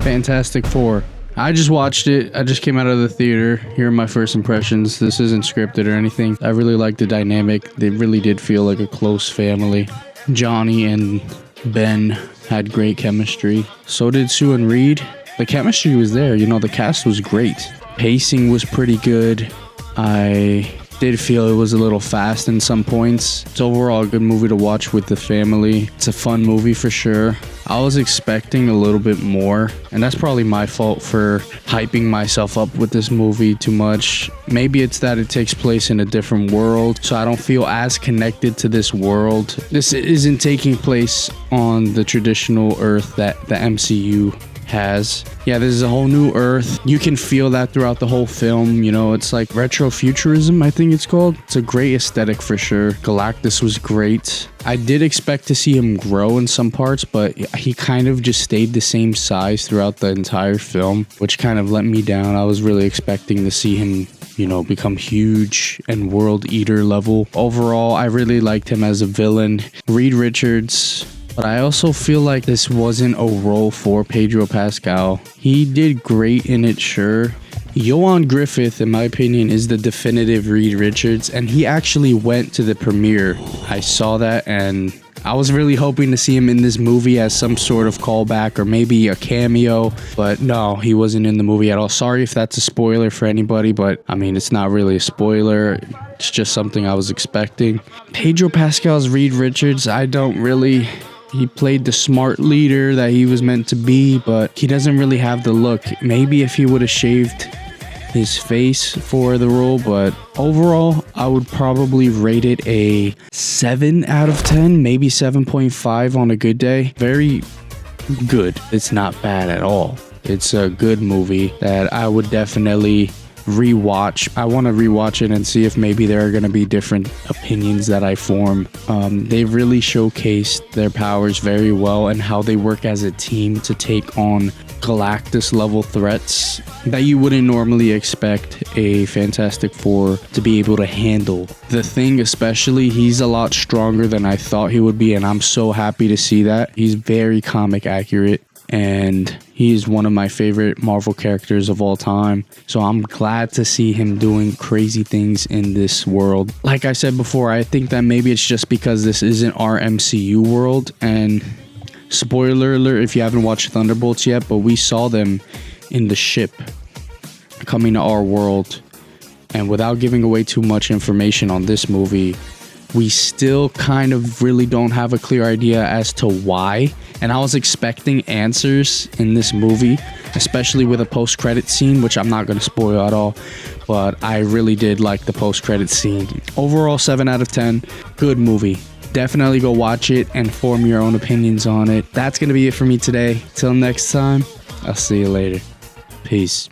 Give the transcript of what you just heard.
Fantastic Four. I just watched it. I just came out of the theater. Here are my first impressions. This isn't scripted or anything. I really liked the dynamic. They really did feel like a close family. Johnny and Ben had great chemistry. So did Sue and Reed. The chemistry was there. You know, the cast was great. Pacing was pretty good. I did feel it was a little fast in some points. It's overall a good movie to watch with the family. It's a fun movie for sure. I was expecting a little bit more, and that's probably my fault for hyping myself up with this movie too much. Maybe it's that it takes place in a different world, so I don't feel as connected to this world. This isn't taking place on the traditional Earth that the MCU has. Yeah, this is a whole new Earth. You can feel that throughout the whole film. You know, it's like retrofuturism, I think it's called. It's a great aesthetic for sure. Galactus was great. I did expect to see him grow in some parts, but he kind of just stayed the same size throughout the entire film, which kind of let me down. I was really expecting to see him, you know, become huge and world eater level. Overall, I really liked him as a villain. Reed Richards. But I also feel like this wasn't a role for Pedro Pascal. He did great in it, sure. Ioan Gruffudd, in my opinion, is the definitive Reed Richards, and he actually went to the premiere. I saw that, and I was really hoping to see him in this movie as some sort of callback or maybe a cameo, but no, he wasn't in the movie at all. Sorry if that's a spoiler for anybody, but I mean, it's not really a spoiler. It's just something I was expecting. Pedro Pascal's Reed Richards, he played the smart leader that he was meant to be, but he doesn't really have the look. Maybe if he would have shaved his face for the role, but overall, I would probably rate it a 7 out of 10, maybe 7.5 on a good day. Very good. It's not bad at all. It's a good movie that I would definitely rewatch. I want to rewatch it and see if maybe there are going to be different opinions that I form. They really showcased their powers very well and how they work as a team to take on Galactus level threats that you wouldn't normally expect a Fantastic Four to be able to handle. The Thing especially, he's a lot stronger than I thought he would be, and I'm so happy to see that. He's very comic accurate, and he is one of my favorite Marvel characters of all time. So I'm glad to see him doing crazy things in this world. Like I said before, I think that maybe it's just because this isn't our MCU world. And spoiler alert if you haven't watched Thunderbolts yet, but we saw them in the ship coming to our world. And without giving away too much information on this movie, we still kind of really don't have a clear idea as to why. And I was expecting answers in this movie, especially with a post-credit scene, which I'm not going to spoil at all. But I really did like the post-credit scene. Overall, 7 out of 10. Good movie. Definitely go watch it and form your own opinions on it. That's going to be it for me today. Till next time, I'll see you later. Peace.